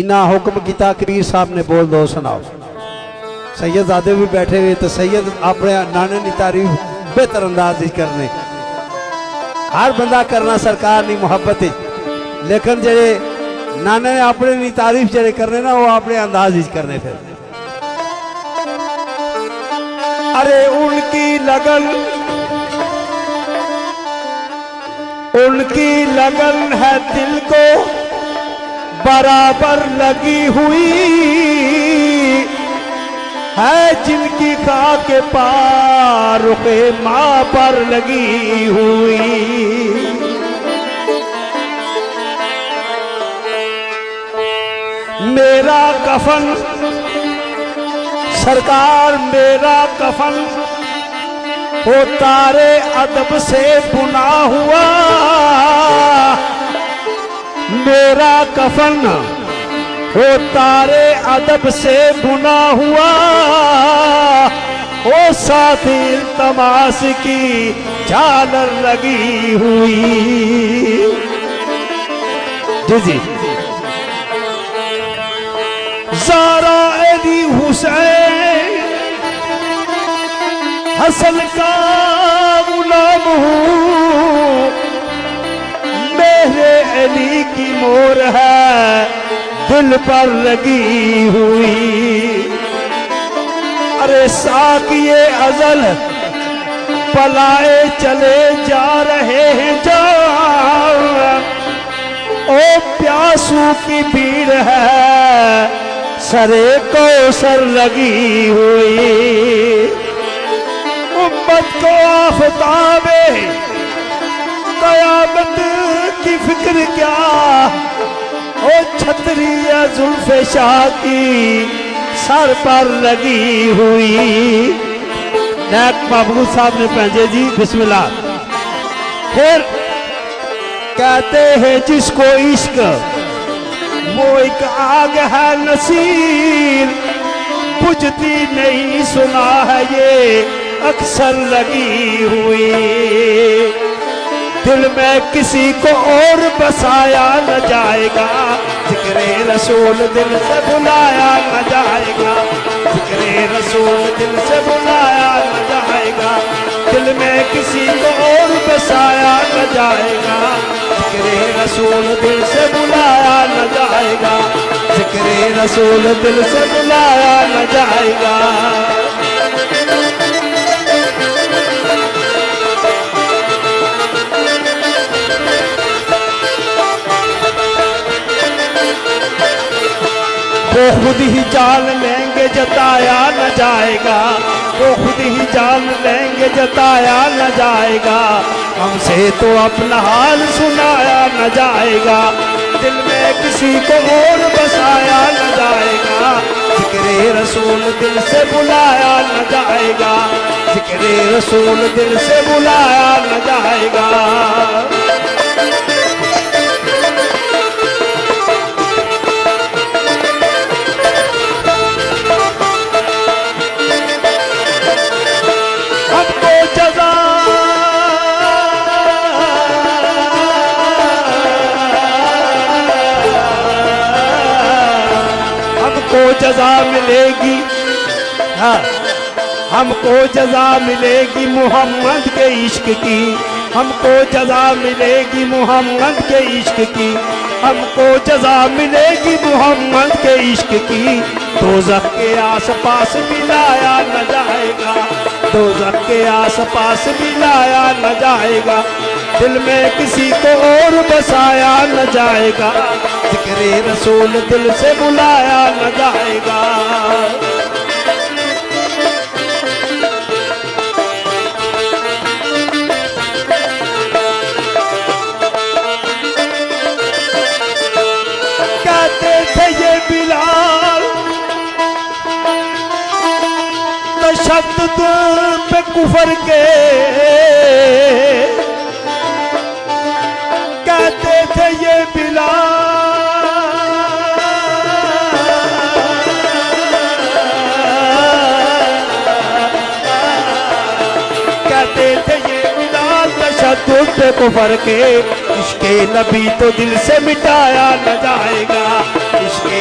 इन्ना हुक्म किया कबीर साहब ने बोल दो सुनाओ। सैयदजादे भी बैठे हुए तो सैयद अपने नाने की तारीफ बेहतर अंदाज करने। हर बंदा करना सरकार नहीं मुहब्बत, लेकिन जेड़े नाने ने अपने नी तारीफ जेड़े करने ना वो अपने अंदाज ही करने। फिर अरे उनकी लगन है दिल को बराबर लगी हुई है, जिनकी खाक पार रुखे माँ पर लगी हुई। मेरा कफन सरकार मेरा कफन हो तारे अदब से बुना हुआ, मेरा कफन हो तारे अदब से बुना हुआ, ओ साथी इल्तमास की झालर लगी हुई। जी ज़ारा अली हुसैन हसन का गुलाम हूँ, मेरे अली की मोर है दिल पर लगी हुई। अरे साकिए अजल पलाए चले जा रहे हैं जान, ओ प्यासों की भीड़ है सरे कौसर लगी हुई। उम्मत को आफताबे कयामत की फिक्र क्या, ओ छतरी जुल्फे शाह की सर पर लगी हुई। नायक महबूब साहब ने पहचे जी बिस्मिल्लाह। फिर कहते हैं जिसको इश्क वो एक आग है नसीर, बुझती नहीं सुना है ये अक्सर लगी हुई। दिल में किसी को और बसाया न जाएगा, जिक्रे रसूल दिल से बुलाया न जाएगा, जिक्रे रसूल दिल से बुलाया न जाएगा। दिल में किसी को और बसाया न जाएगा, जिक्रे रसूल दिल से बुलाया न जाएगा, जिक्रे रसूल दिल से बुलाया न जाएगा। वो खुद ही जान लेंगे जताया न जाएगा, वो खुद ही जान लेंगे जताया न जाएगा। हमसे तो अपना हाल सुनाया न जाएगा, दिल में किसी को और बसाया न जाएगा। जिक्रे रसूल दिल से बुलाया न जाएगा, जिक्रे रसूल दिल से बुलाया न जाएगा। हमको जज़ा मिलेगी, हाँ हमको जज़ा मिलेगी मोहम्मद के इश्क की, हमको जज़ा मिलेगी मोहम्मद के इश्क की, हमको जज़ा मिलेगी मोहम्मद के इश्क की। दोज़ख के आस पास भी लाया न जाएगा, दोज़ख के आस पास भी लाया न जाएगा। दिल में किसी को और बसाया न जाएगा, जिक्रे रसूल दिल से बुलाया न जाएगा। कहते थे ये बिलाल तशद्दुद पे कुफर के, कहते थे ये बिलाल कहते थे ये बिलाल तशद्दुद पे कुफर के। इश्के नबी तो दिल से मिटाया न जाएगा, इश्के